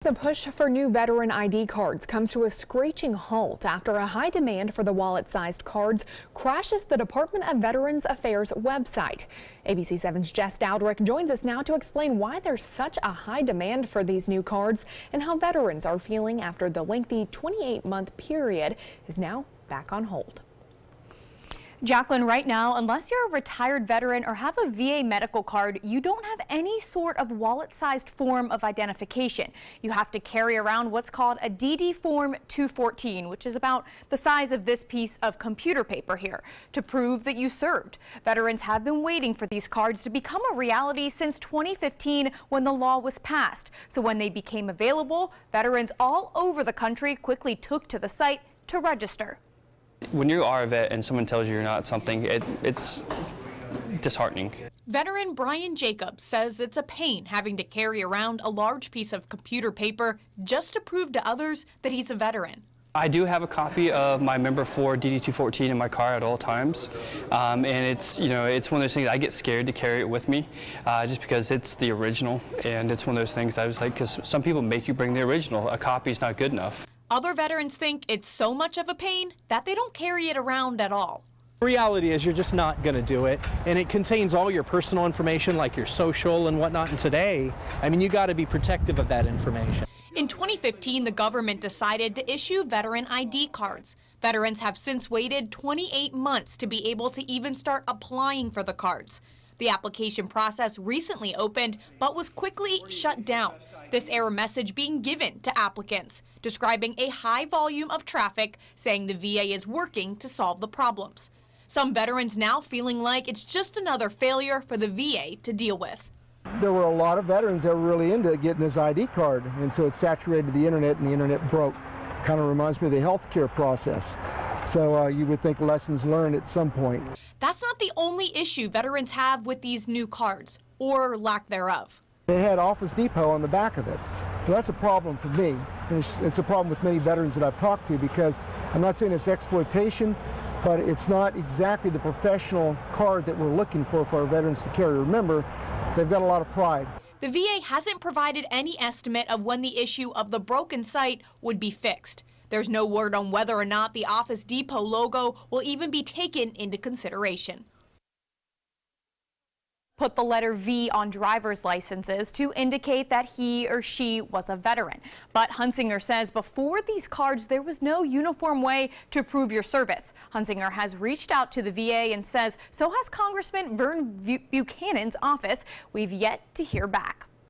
The push for new veteran ID cards comes to a screeching halt after a high demand for the wallet-sized cards crashes the Department of Veterans Affairs website. ABC 7's Jess Dowdrick joins us now to explain why there's such a high demand for these new cards and how veterans are feeling after the lengthy 28-month period is now back on hold. Jacqueline, right now, unless you're a retired veteran or have a VA medical card, you don't have any sort of wallet-sized form of identification. You have to carry around what's called a DD Form 214, which is about the size of this piece of computer paper here, to prove that you served. Veterans have been waiting for these cards to become a reality since 2015 when the law was passed. So when they became available, veterans all over the country quickly took to the site to register. When you are a vet and someone tells you you're not something, it's disheartening. Veteran Brian Jacobs says it's a pain having to carry around a large piece of computer paper just to prove to others that he's a veteran. I do have a copy of my member for DD-214 in my car at all times, and it's one of those things I get scared to carry it with me, just because it's the original, and it's one of those things I was like, because some people make you bring the original. A copy's not good enough. Other veterans think it's so much of a pain that they don't carry it around at all. The reality is you're just not going to do it, and it contains all your personal information like your social and whatnot, and today, I mean, you got to be protective of that information. In 2015, the government decided to issue veteran ID cards. Veterans have since waited 28 months to be able to even start applying for the cards. The application process recently opened, but was quickly shut down. This error message being given to applicants, describing a high volume of traffic, saying the VA is working to solve the problems. Some veterans now feeling like it's just another failure for the VA to deal with. There were a lot of veterans that were really into getting this ID card, and so it saturated the internet, and the internet broke. Kind of reminds me of the healthcare process. So you would think lessons learned at some point. That's not the only issue veterans have with these new cards, or lack thereof. It had Office Depot on the back of it. Well, that's a problem for me. It's a problem with many veterans that I've talked to, because I'm not saying it's exploitation, but it's not exactly the professional card that we're looking for our veterans to carry. Remember, they've got a lot of pride. The VA hasn't provided any estimate of when the issue of the broken site would be fixed. There's no word on whether or not the Office Depot logo will even be taken into consideration. Put the letter V on driver's licenses to indicate that he or she was a veteran. But Hunsinger says before these cards, there was no uniform way to prove your service. Hunsinger has reached out to the VA and says so has Congressman Vern Buchanan's office. We've yet to hear back.